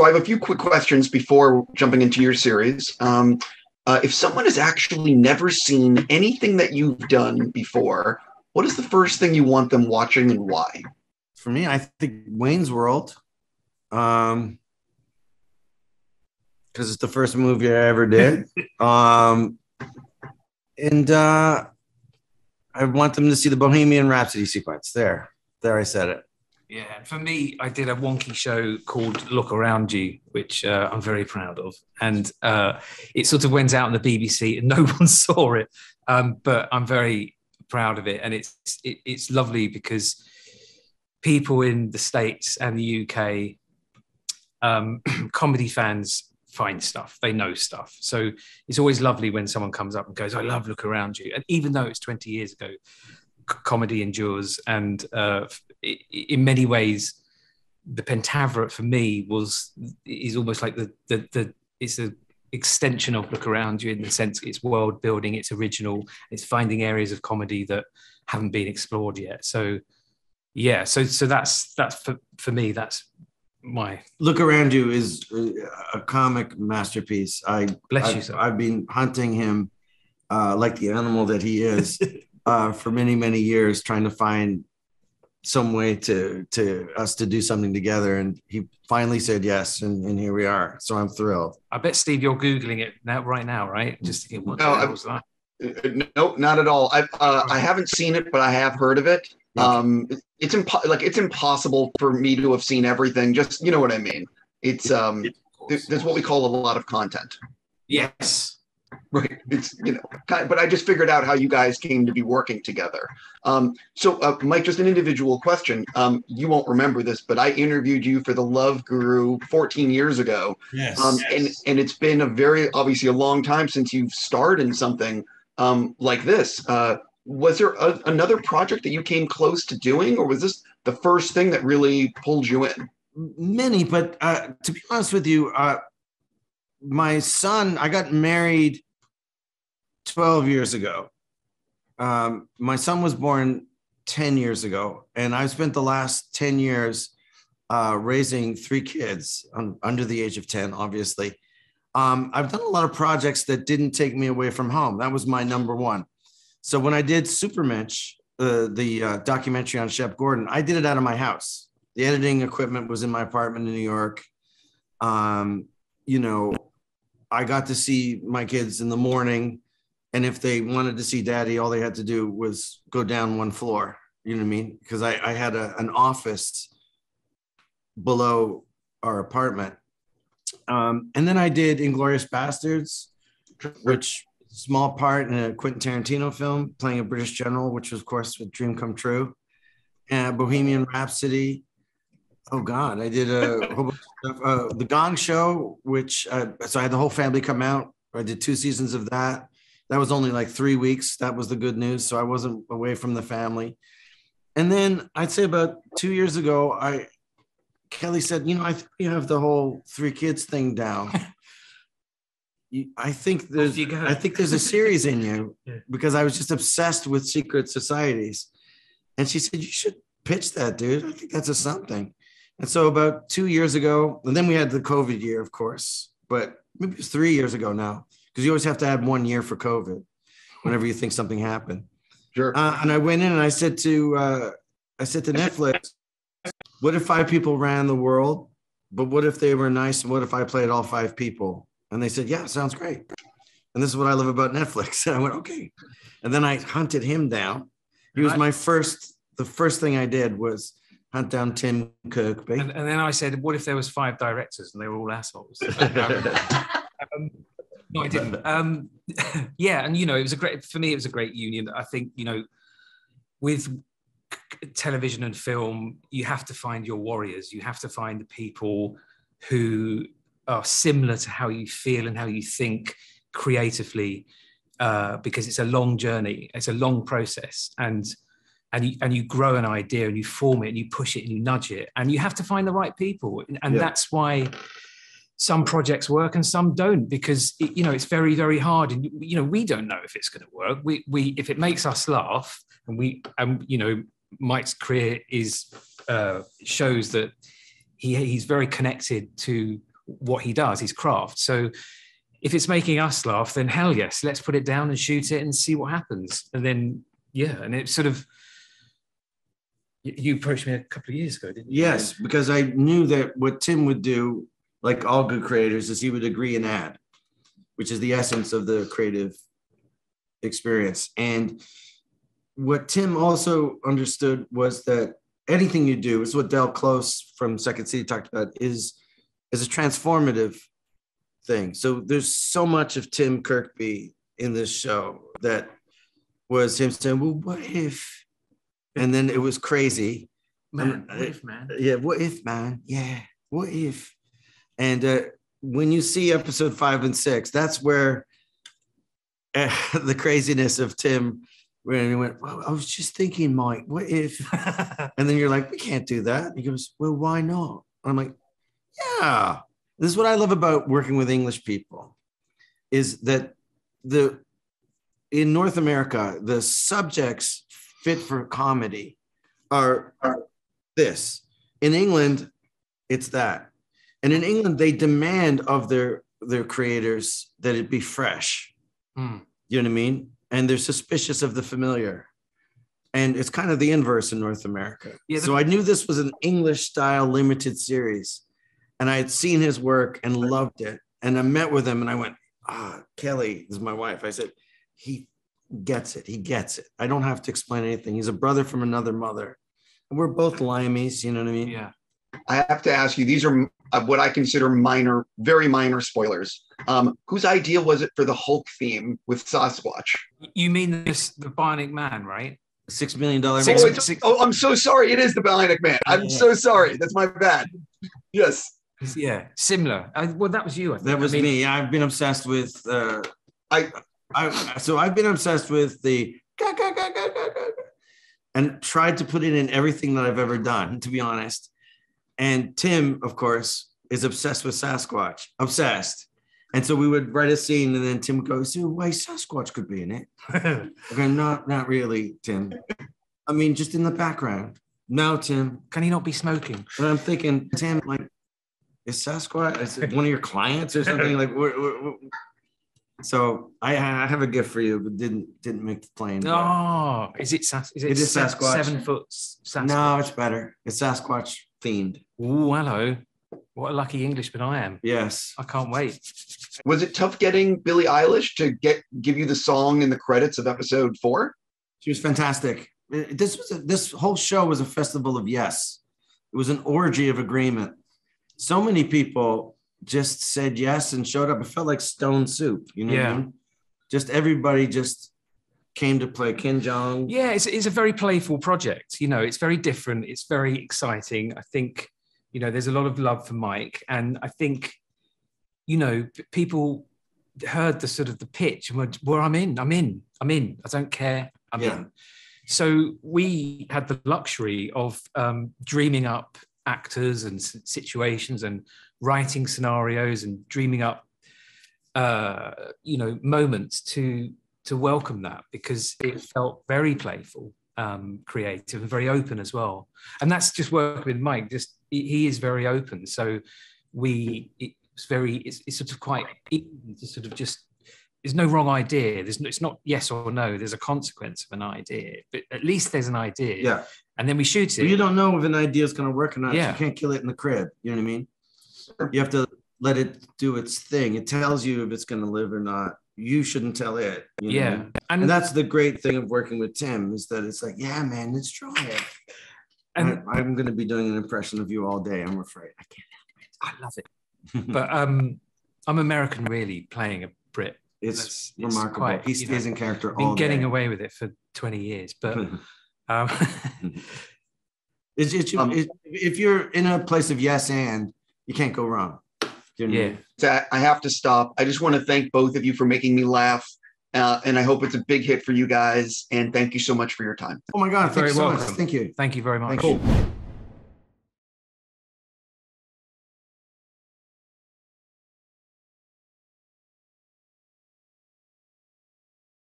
So I have a few quick questions before jumping into your series. If someone has actually never seen anything that you've done before, what is the first thing you want them watching and why? For me, I think Wayne's World. Because it's the first movie I ever did. And I want them to see the Bohemian Rhapsody sequence. There I said it. Yeah, for me, I did a wonky show called Look Around You, which I'm very proud of. And it sort of went out on the BBC and no one saw it. But I'm very proud of it. And it's lovely because people in the States and the UK, comedy fans find stuff, they know stuff. So it's always lovely when someone comes up and goes, I love Look Around You. And even though it's 20 years ago, comedy endures. And in many ways, the Pentaverate for me is almost like it's an extension of Look Around You, in the sense it's world building, it's original, it's finding areas of comedy that haven't been explored yet. So yeah, so that's for me, that's my Look Around You is a comic masterpiece. Bless you, sir. I've been hunting him like the animal that he is for many, many years, trying to find some way to us to do something together, and he finally said yes, and here we are. So I'm thrilled. I bet, Steve, you're googling it right now, right? Just to get what the hell was that? No, not at all. I haven't seen it, but I have heard of it. It's impossible for me to have seen everything. Just, you know what I mean. It's there's what we call a lot of content. Yes. Right. It's, but I just figured out how you guys came to be working together. So Mike, just an individual question. You won't remember this, but I interviewed you for The Love Guru 14 years ago. Yes. And it's been obviously a long time since you've starred in something like this. Was there another project that you came close to doing, or was this the first thing that really pulled you in? Many, but to be honest with you, my son, I got married 12 years ago. My son was born 10 years ago, and I've spent the last 10 years raising 3 kids under the age of 10, obviously. I've done a lot of projects that didn't take me away from home. That was my number one. So when I did Supermensch, the documentary on Shep Gordon, I did it out of my house. The editing equipment was in my apartment in New York. I got to see my kids in the morning, and if they wanted to see daddy, all they had to do was go down one floor. You know what I mean? Because I had an office below our apartment. And then I did Inglourious Bastards, which small part in a Quentin Tarantino film, playing a British general, which was, of course, a dream come true. And Bohemian Rhapsody. Oh God, I did a whole bunch of stuff. The Gong Show, which so I had the whole family come out. I did 2 seasons of that. That was only like 3 weeks. That was the good news. So I wasn't away from the family. And then I'd say about 2 years ago, Kelly said, I think you have the whole 3 kids thing down. I think there's a series in you, because I was just obsessed with secret societies. And she said, you should pitch that, dude. I think that's something. And so about 2 years ago, and then we had the COVID year, of course, but maybe it was 3 years ago now, because you always have to add 1 year for COVID whenever you think something happened. Sure. And I went in and I said to Netflix, what if 5 people ran the world? But what if they were nice? And what if I played all 5 people? And they said, yeah, sounds great. And this is what I love about Netflix. And I went, okay. And then I hunted him down. He was the first thing I did was hunt down Tim Kirkby. And then I said, what if there was 5 directors and they were all assholes? No, I didn't. Yeah, and it was a great union. I think, with television and film, you have to find your warriors. You have to find the people who are similar to how you feel and how you think creatively, because it's a long journey. It's a long process, and you grow an idea and you form it and you push it and you nudge it, and you have to find the right people. And that's why some projects work and some don't, because it's very, very hard. And we don't know if it's going to work. We if it makes us laugh, and Mike's career shows that he's very connected to what he does, his craft. So if it's making us laugh, then hell yes, let's put it down and shoot it and see what happens. And then, yeah, and it's sort of, you approached me a couple of years ago, didn't you? Yes, because I knew that what Tim would do, like all good creators, is he would agree and add, which is the essence of the creative experience. And what Tim also understood was that anything you do, is what Del Close from Second City talked about, is a transformative thing. So there's so much of Tim Kirkby in this show that was him saying, well, what if? And then it was crazy. Man, what if, man? Yeah, what if, man? Yeah, what if? And when you see episode 5 and 6, that's where the craziness of Tim, when he went, well, I was just thinking, Mike, what if? And then you're like, we can't do that. He goes, well, why not? I'm like, yeah. This is what I love about working with English people, is that in North America, the subjects fit for comedy are this. In England, it's that. And in England, they demand of their creators that it be fresh. Mm. You know what I mean? And they're suspicious of the familiar. And it's kind of the inverse in North America. Yeah, so I knew this was an English style limited series. And I had seen his work and loved it. And I met with him and I went, Kelly is my wife. I said, he gets it. He gets it. I don't have to explain anything. He's a brother from another mother. And we're both Limeys, you know what I mean? Yeah. I have to ask you, these are what I consider minor, very minor spoilers. Whose idea was it for the Hulk theme with Sasquatch? You mean the Bionic Man, right? $6 million. I'm so sorry. It is the Bionic Man. I'm so sorry. That's my bad. Yes. Yeah, similar. Well, that was you. I think. That was me. I've been obsessed with. I've been obsessed with the and tried to put it in everything that I've ever done, to be honest. And Tim, of course, is obsessed with Sasquatch. Obsessed. And so we would write a scene, and then Tim would go, "So why Sasquatch could be in it?" Okay, not really, Tim. I mean, just in the background. No, Tim. Can he not be smoking? And I'm thinking, Tim, like, is Sasquatch? Is it one of your clients or something? Like, so I have a gift for you, but didn't make the plane. Oh, is it Sasquatch? 7 foot Sasquatch? No, it's better. It's Sasquatch themed. Oh, hello. What a lucky Englishman I am. Yes. I can't wait. Was it tough getting Billie Eilish to give you the song in the credits of episode 4? She was fantastic. This whole show was a festival of yes. It was an orgy of agreement. So many people just said yes and showed up. It felt like stone soup, you know what I mean? Just everybody just came to play. Ken Jeong. Yeah, it's a very playful project. You know, it's very different. It's very exciting. I think, you know, there's a lot of love for Mike. And I think, you know, people heard the sort of the pitch and went, well, I'm in. I don't care. I'm in. So we had the luxury of dreaming up actors and situations and writing scenarios and dreaming up, you know, moments to welcome that, because it felt very playful, creative, and very open as well. And that's just working with Mike. Just he is very open. So it's sort of quite easy to sort of just. There's no wrong idea. It's not yes or no. There's a consequence of an idea, but at least there's an idea. Yeah. And then we shoot it. Well, you don't know if an idea is going to work or not. Yeah. You can't kill it in the crib. You know what I mean? You have to let it do its thing. It tells you if it's going to live or not. You shouldn't tell it. You know what I mean? And that's the great thing of working with Tim, is that it's like, yeah, man, let's try it. And I'm going to be doing an impression of you all day. I'm afraid I can't help it. I love it. But I'm American, really, playing a Brit. It's remarkable. Quite, he stays in character all day. Been getting away with it for 20 years, but if you're in a place of yes and, you can't go wrong. Yeah. I have to stop. I just want to thank both of you for making me laugh, and I hope it's a big hit for you guys. And thank you so much for your time. Oh my God! You're very welcome. Thank you. Thank you very much. Cool.